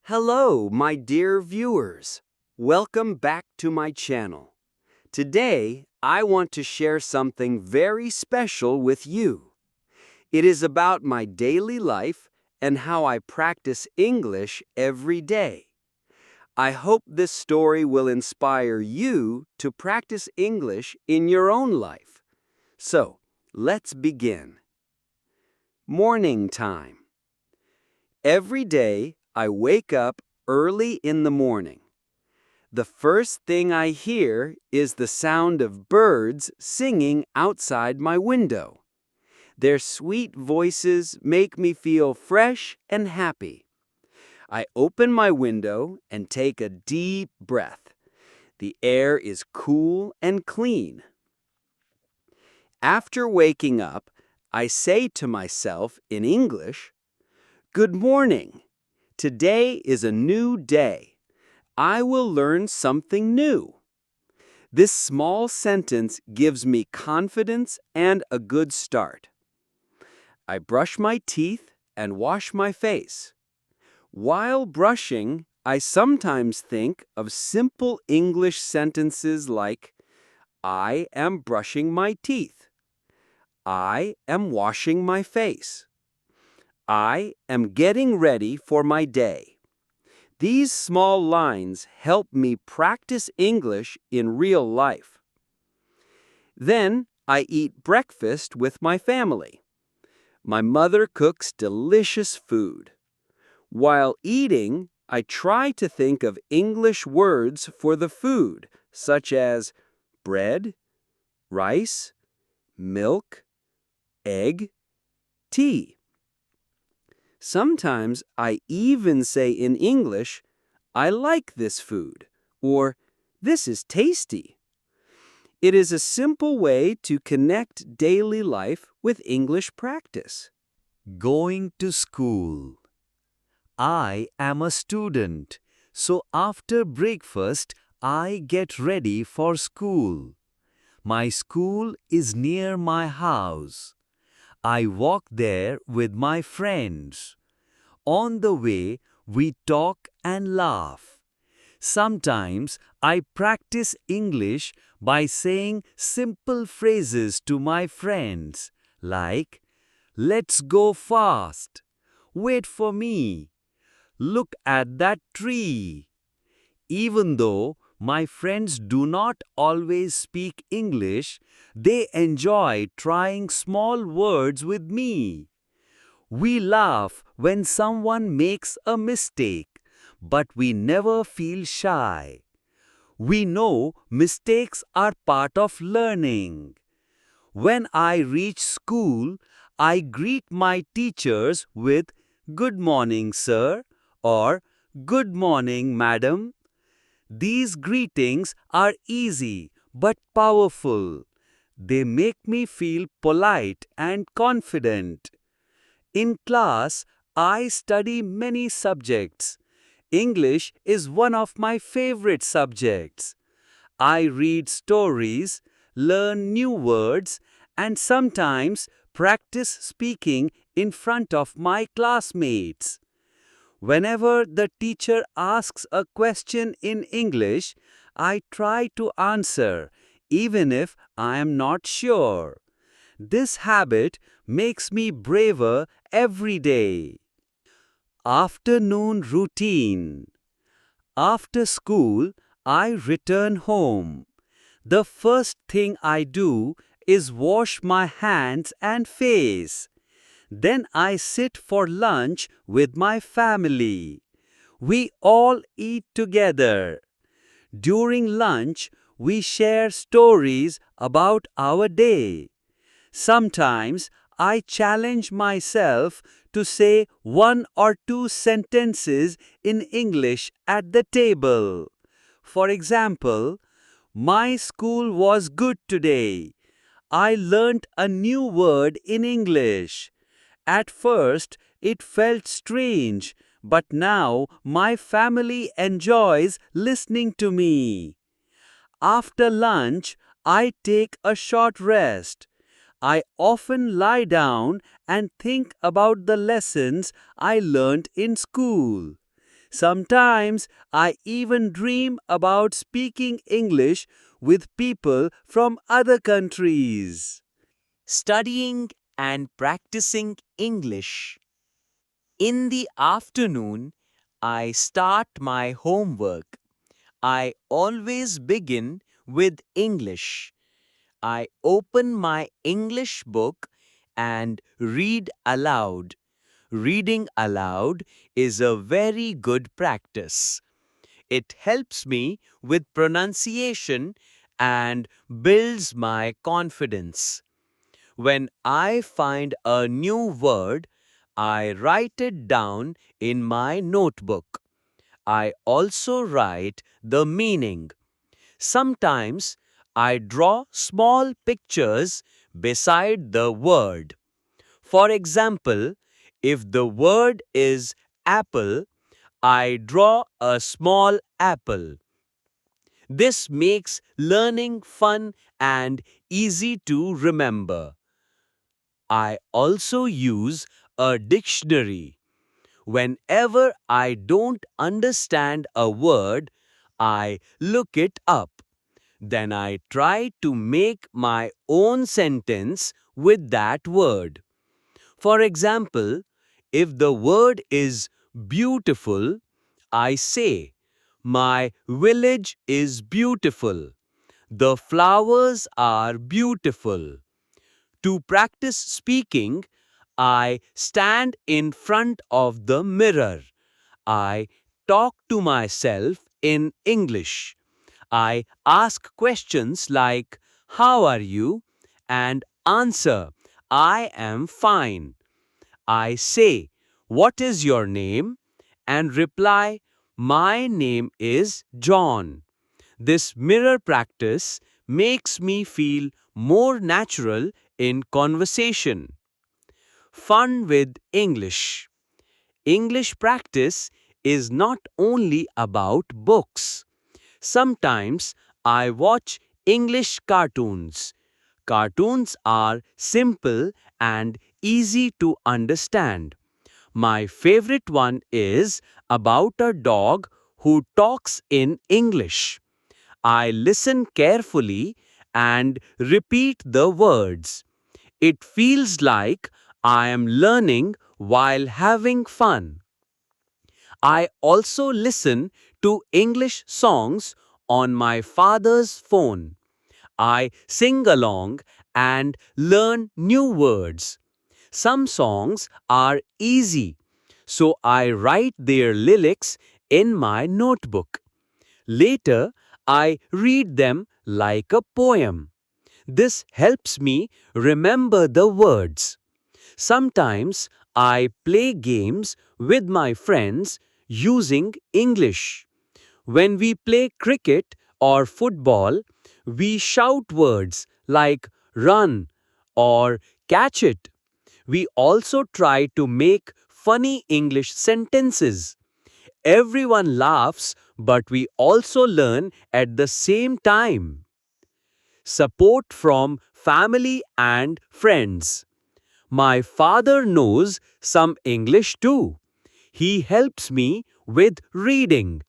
Hello, my dear viewers. Welcome back to my channel. Today, I want to share something very special with you. It is about my daily life and how I practice English every day. I hope this story will inspire you to practice English in your own life. So, let's begin. Morning time. Every day, I wake up early in the morning. The first thing I hear is the sound of birds singing outside my window. Their sweet voices make me feel fresh and happy. I open my window and take a deep breath. The air is cool and clean. After waking up, I say to myself in English, "Good morning. Today is a new day. I will learn something new." This small sentence gives me confidence and a good start. I brush my teeth and wash my face. While brushing, I sometimes think of simple English sentences like, I am brushing my teeth. I am washing my face. I am getting ready for my day. These small lines help me practice English in real life. Then I eat breakfast with my family. My mother cooks delicious food. While eating, I try to think of English words for the food, such as bread, rice, milk, egg, tea. Sometimes I even say in English, I like this food, or this is tasty. It is a simple way to connect daily life with English practice. Going to school. I am a student, so after breakfast, I get ready for school. My school is near my house. I walk there with my friends. On the way, we talk and laugh. Sometimes I practice English by saying simple phrases to my friends, like, "Let's go fast," "Wait for me," "Look at that tree." Even though my friends do not always speak English, they enjoy trying small words with me. We laugh when someone makes a mistake, but we never feel shy. We know mistakes are part of learning. When I reach school, I greet my teachers with "Good morning, sir," or "Good morning, madam." These greetings are easy but powerful. They make me feel polite and confident. In class, I study many subjects. English is one of my favorite subjects. I read stories, learn new words, and sometimes practice speaking in front of my classmates. Whenever the teacher asks a question in English, I try to answer, even if I am not sure. This habit makes me braver every day. Afternoon routine. After school, I return home. The first thing I do is wash my hands and face. Then I sit for lunch with my family. We all eat together. During lunch, we share stories about our day. Sometimes I challenge myself to say one or two sentences in English at the table. For example, "My school was good today. I learnt a new word in English. At first, it felt strange, but now my family enjoys listening to me." After lunch, I take a short rest. I often lie down and think about the lessons I learned in school. Sometimes I even dream about speaking English with people from other countries. Studying and practicing English. In the afternoon, I start my homework. I always begin with English. I open my English book and read aloud. Reading aloud is a very good practice. It helps me with pronunciation and builds my confidence. When I find a new word, I write it down in my notebook. I also write the meaning. Sometimes I draw small pictures beside the word. For example, if the word is apple, I draw a small apple. This makes learning fun and easy to remember. I also use a dictionary. Whenever I don't understand a word, I look it up. Then I try to make my own sentence with that word. For example, if the word is beautiful, I say, "My village is beautiful. The flowers are beautiful." To practice speaking, I stand in front of the mirror. I talk to myself in English. I ask questions like, "How are you?" and answer, "I am fine." I say, "What is your name?" and reply, "My name is John." This mirror practice makes me feel more natural in conversation. Fun with English. English practice is not only about books. Sometimes I watch English cartoons. Cartoons are simple and easy to understand. My favorite one is about a dog who talks in English. I listen carefully and repeat the words. It feels like I am learning while having fun. I also listen to English songs on my father's phone. I sing along and learn new words. Some songs are easy, so I write their lyrics in my notebook. Later, I read them like a poem. This helps me remember the words. Sometimes I play games with my friends using English. When we play cricket or football, we shout words like run or catch it. We also try to make funny English sentences. Everyone laughs, but we also learn at the same time. Support from family and friends. My father knows some English too. He helps me with reading.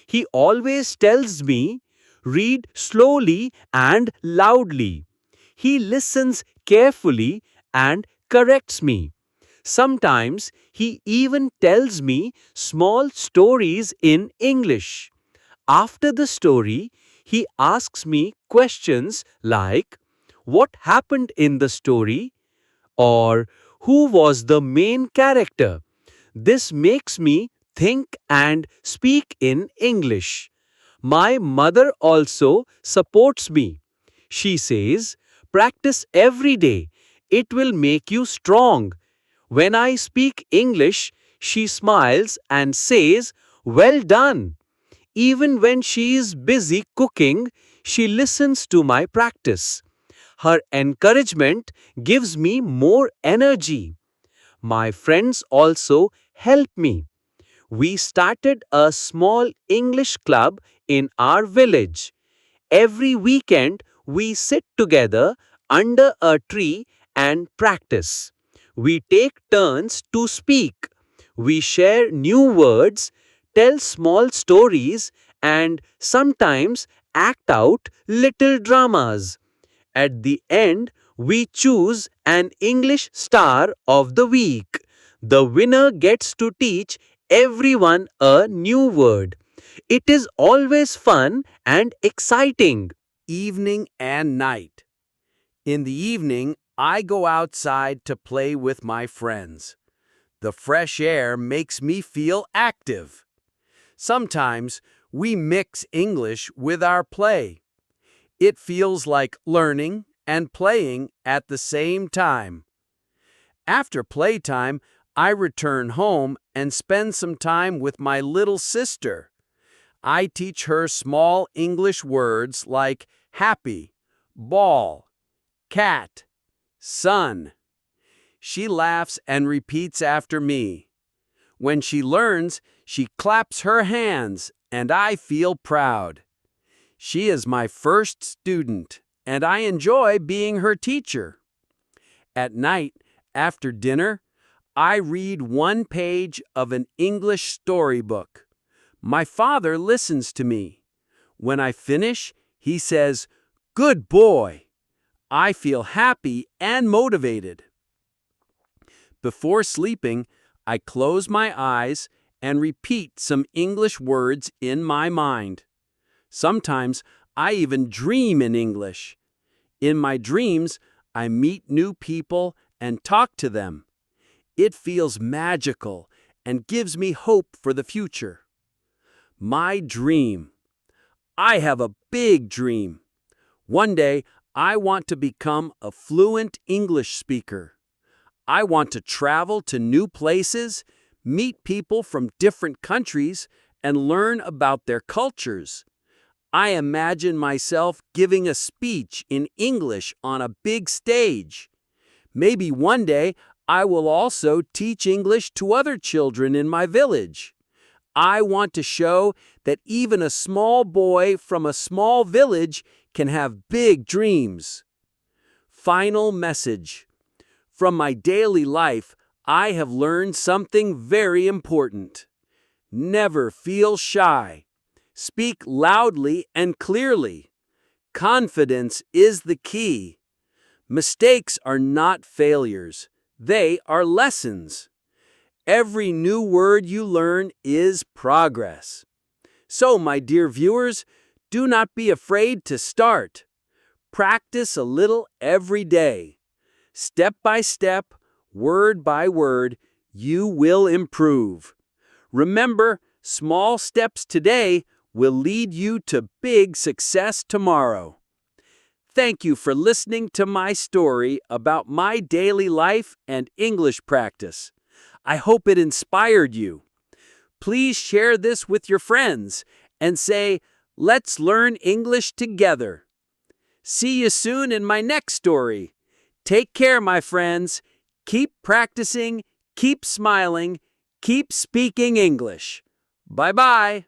He always tells me, "Read slowly and loudly." He listens carefully and corrects me. Sometimes he even tells me small stories in English. After the story, he asks me questions like, "What happened in the story?" or "Who was the main character?" This makes me think and speak in English. My mother also supports me. She says, "Practice every day. It will make you strong." When I speak English, she smiles and says, "Well done." Even when she is busy cooking, she listens to my practice. Her encouragement gives me more energy. My friends also help me. We started a small English club in our village. Every weekend, we sit together under a tree and practice. We take turns to speak. We share new words, tell small stories, and sometimes act out little dramas. At the end, we choose an English Star of the Week. The winner gets to teach everyone a new word. It is always fun and exciting. Evening and night. In the evening, I go outside to play with my friends. The fresh air makes me feel active. Sometimes we mix English with our play. It feels like learning and playing at the same time. After playtime, I return home and spend some time with my little sister. I teach her small English words like happy, ball, cat, sun. She laughs and repeats after me. When she learns, she claps her hands, and I feel proud. She is my first student, and I enjoy being her teacher. At night, after dinner, I read one page of an English storybook. My father listens to me. When I finish, he says, "Good boy." I feel happy and motivated. Before sleeping, I close my eyes and repeat some English words in my mind. Sometimes I even dream in English. In my dreams, I meet new people and talk to them. It feels magical and gives me hope for the future. My dream. I have a big dream. One day, I want to become a fluent English speaker. I want to travel to new places, meet people from different countries, and learn about their cultures. I imagine myself giving a speech in English on a big stage. Maybe one day I will also teach English to other children in my village. I want to show that even a small boy from a small village can have big dreams. Final message. From my daily life, I have learned something very important. Never feel shy. Speak loudly and clearly. Confidence is the key. Mistakes are not failures. They are lessons. Every new word you learn is progress. So, my dear viewers, do not be afraid to start. Practice a little every day. Step by step, word by word, you will improve. Remember, small steps today will lead you to big success tomorrow. Thank you for listening to my story about my daily life and English practice. I hope it inspired you. Please share this with your friends and say, "Let's learn English together." See you soon in my next story. Take care, my friends. Keep practicing, keep smiling, keep speaking English. Bye-bye.